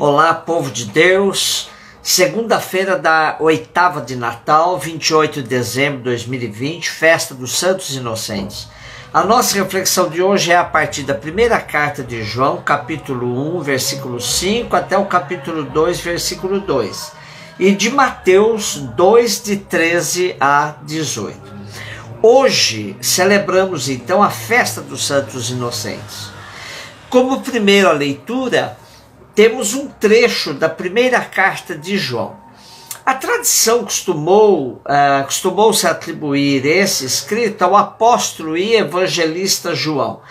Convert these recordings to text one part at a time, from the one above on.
Olá, povo de Deus. Segunda-feira da oitava de Natal, 28 de dezembro de 2020, festa dos Santos Inocentes. A nossa reflexão de hoje é a partir da primeira carta de João, capítulo 1, versículo 5, até o capítulo 2, versículo 2. E de Mateus 2, de 13 a 18. Hoje celebramos então a festa dos Santos Inocentes. Como primeira leitura, temos um trecho da primeira carta de João. A tradição costumou-se atribuir esse escrito ao apóstolo e evangelista João.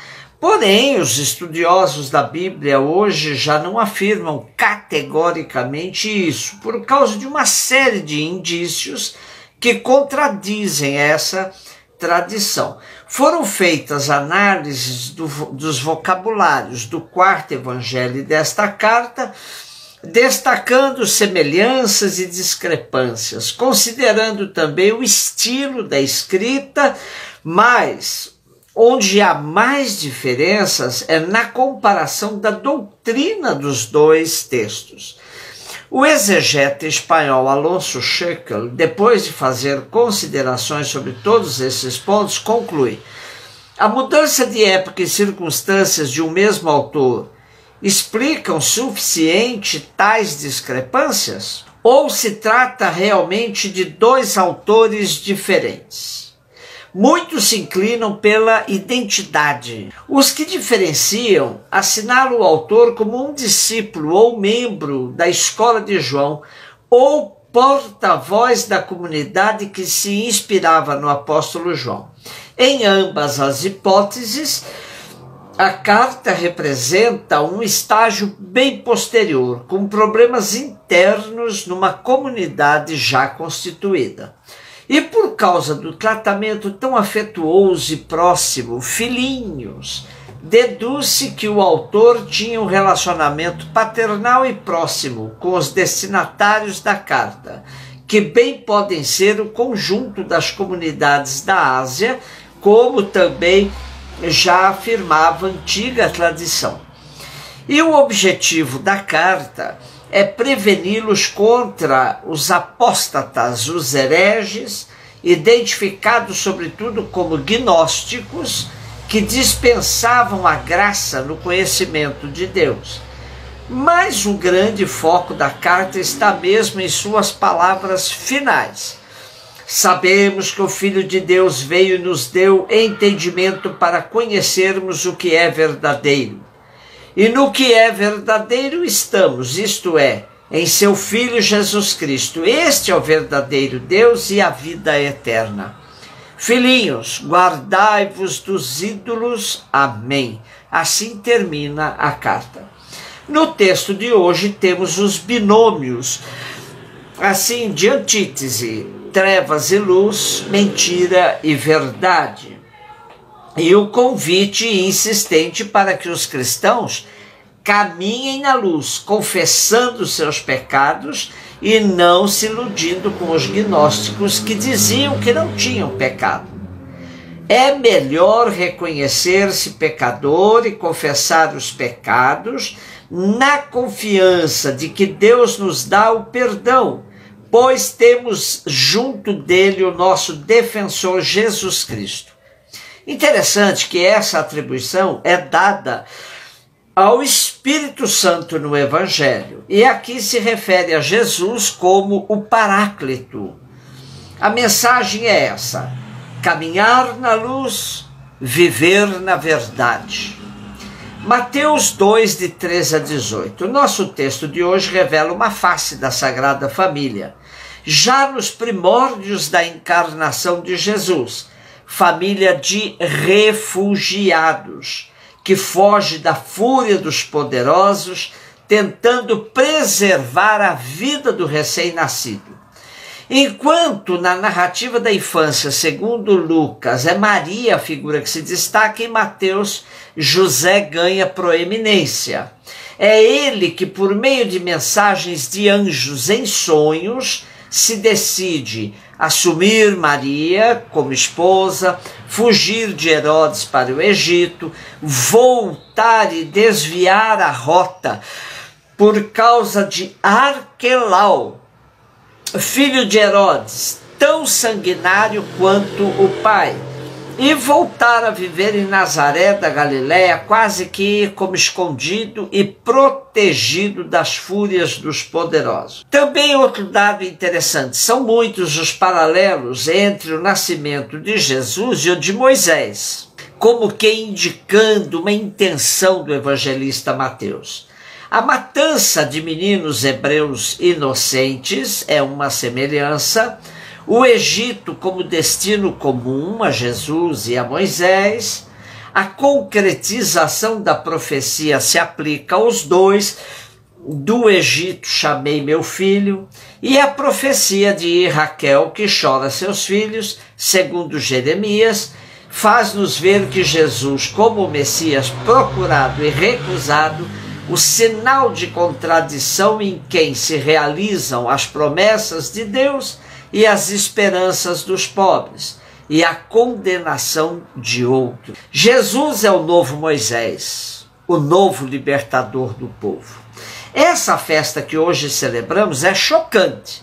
Porém, os estudiosos da Bíblia hoje já não afirmam categoricamente isso, por causa de uma série de indícios que contradizem essa tradição. Foram feitas análises dos vocabulários do quarto evangelho desta carta, destacando semelhanças e discrepâncias, considerando também o estilo da escrita, mas onde há mais diferenças é na comparação da doutrina dos dois textos. O exegeta espanhol Alonso Scheckel, depois de fazer considerações sobre todos esses pontos, conclui: a mudança de época e circunstâncias de um mesmo autor explicam suficiente tais discrepâncias? Ou se trata realmente de dois autores diferentes? Muitos se inclinam pela identidade. Os que diferenciam assinalam o autor como um discípulo ou membro da escola de João, ou porta-voz da comunidade que se inspirava no apóstolo João. Em ambas as hipóteses, a carta representa um estágio bem posterior, com problemas internos numa comunidade já constituída. E por causa do tratamento tão afetuoso e próximo, filhinhos, deduz-se que o autor tinha um relacionamento paternal e próximo com os destinatários da carta, que bem podem ser o conjunto das comunidades da Ásia, como também já afirmava a antiga tradição. E o objetivo da carta é preveni-los contra os apóstatas, os hereges, identificados sobretudo como gnósticos, que dispensavam a graça no conhecimento de Deus. Mas o grande foco da carta está mesmo em suas palavras finais. Sabemos que o Filho de Deus veio e nos deu entendimento para conhecermos o que é verdadeiro. E no que é verdadeiro estamos, isto é, em seu Filho Jesus Cristo. Este é o verdadeiro Deus e a vida eterna. Filhinhos, guardai-vos dos ídolos. Amém. Assim termina a carta. No texto de hoje temos os binômios, assim, de antítese: trevas e luz, mentira e verdade. E o convite insistente para que os cristãos caminhem na luz, confessando seus pecados e não se iludindo com os gnósticos que diziam que não tinham pecado. É melhor reconhecer-se pecador e confessar os pecados na confiança de que Deus nos dá o perdão, pois temos junto dele o nosso defensor Jesus Cristo. Interessante que essa atribuição é dada ao Espírito Santo no Evangelho, e aqui se refere a Jesus como o Paráclito. A mensagem é essa: caminhar na luz, viver na verdade. Mateus 2, de 13 a 18. O nosso texto de hoje revela uma face da Sagrada Família. Já nos primórdios da encarnação de Jesus, família de refugiados, que foge da fúria dos poderosos, tentando preservar a vida do recém-nascido. Enquanto na narrativa da infância, segundo Lucas, é Maria a figura que se destaca, em Mateus, José ganha proeminência. É ele que, por meio de mensagens de anjos em sonhos, se decide assumir Maria como esposa, fugir de Herodes para o Egito, voltar e desviar a rota por causa de Arquelau, filho de Herodes, tão sanguinário quanto o pai, e voltar a viver em Nazaré da Galiléia, quase que como escondido e protegido das fúrias dos poderosos. Também outro dado interessante, são muitos os paralelos entre o nascimento de Jesus e o de Moisés, como que indicando uma intenção do evangelista Mateus. A matança de meninos hebreus inocentes é uma semelhança, o Egito como destino comum a Jesus e a Moisés, a concretização da profecia se aplica aos dois, do Egito chamei meu filho, e a profecia de Raquel que chora seus filhos, segundo Jeremias, faz-nos ver que Jesus, como o Messias procurado e recusado, o sinal de contradição em quem se realizam as promessas de Deus e as esperanças dos pobres, e a condenação de outro. Jesus é o novo Moisés, o novo libertador do povo. Essa festa que hoje celebramos é chocante,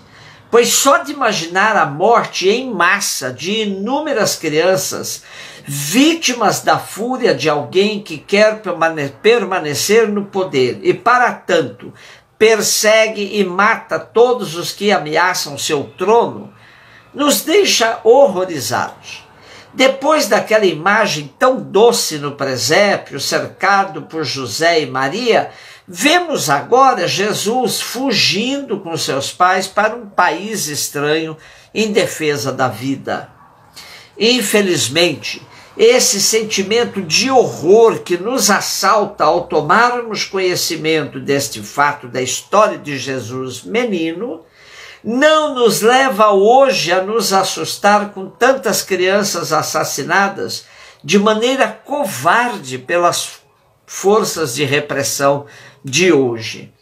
pois só de imaginar a morte em massa de inúmeras crianças, vítimas da fúria de alguém que quer permanecer no poder e, para tanto, persegue e mata todos os que ameaçam seu trono, nos deixa horrorizados. Depois daquela imagem tão doce no presépio, cercado por José e Maria, vemos agora Jesus fugindo com seus pais para um país estranho em defesa da vida. Infelizmente, esse sentimento de horror que nos assalta ao tomarmos conhecimento deste fato da história de Jesus menino, não nos leva hoje a nos assustar com tantas crianças assassinadas de maneira covarde pelas forças de repressão de hoje.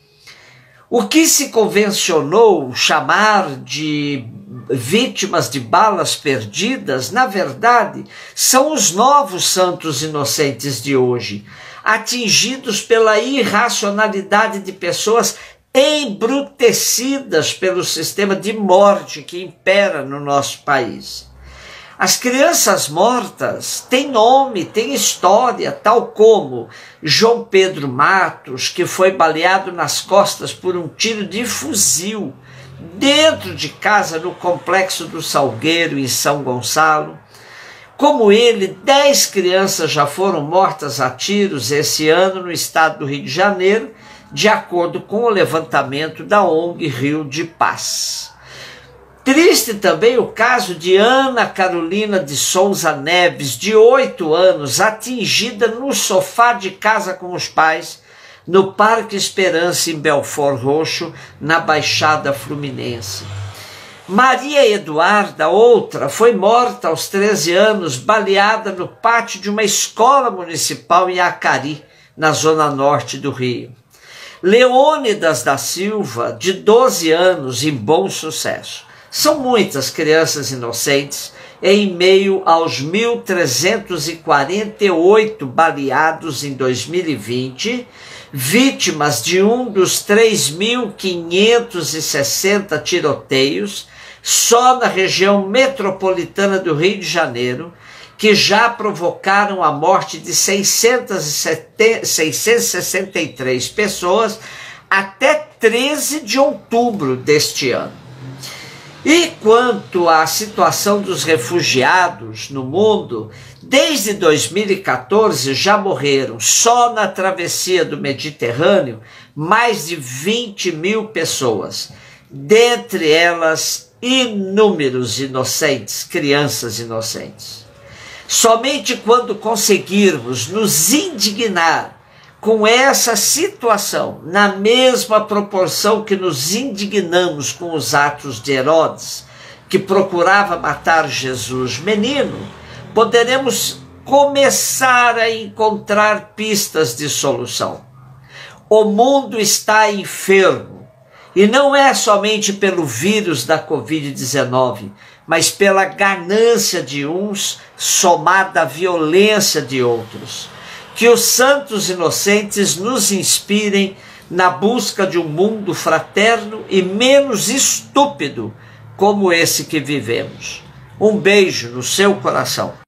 O que se convencionou chamar de vítimas de balas perdidas, na verdade, são os novos santos inocentes de hoje, atingidos pela irracionalidade de pessoas embrutecidas pelo sistema de morte que impera no nosso país. As crianças mortas têm nome, têm história, tal como João Pedro Matos, que foi baleado nas costas por um tiro de fuzil dentro de casa no Complexo do Salgueiro, em São Gonçalo. Como ele, 10 crianças já foram mortas a tiros esse ano no estado do Rio de Janeiro, de acordo com o levantamento da ONG Rio de Paz. Triste também o caso de Ana Carolina de Souza Neves, de 8 anos, atingida no sofá de casa com os pais, no Parque Esperança, em Belford Roxo, na Baixada Fluminense. Maria Eduarda, outra, foi morta aos 13 anos, baleada no pátio de uma escola municipal em Acari, na zona norte do Rio. Leônidas da Silva, de 12 anos, em Bom Sucesso. São muitas crianças inocentes em meio aos 1.348 baleados em 2020, vítimas de um dos 3.560 tiroteios só na região metropolitana do Rio de Janeiro, que já provocaram a morte de 663 pessoas até 13 de outubro deste ano. E quanto à situação dos refugiados no mundo, desde 2014 já morreram, só na travessia do Mediterrâneo, mais de 20 mil pessoas, dentre elas inúmeros inocentes, crianças inocentes. Somente quando conseguirmos nos indignar com essa situação, na mesma proporção que nos indignamos com os atos de Herodes, que procurava matar Jesus menino, poderemos começar a encontrar pistas de solução. O mundo está enfermo, e não é somente pelo vírus da Covid-19, mas pela ganância de uns, somada à violência de outros. Que os santos inocentes nos inspirem na busca de um mundo fraterno e menos estúpido como esse que vivemos. Um beijo no seu coração.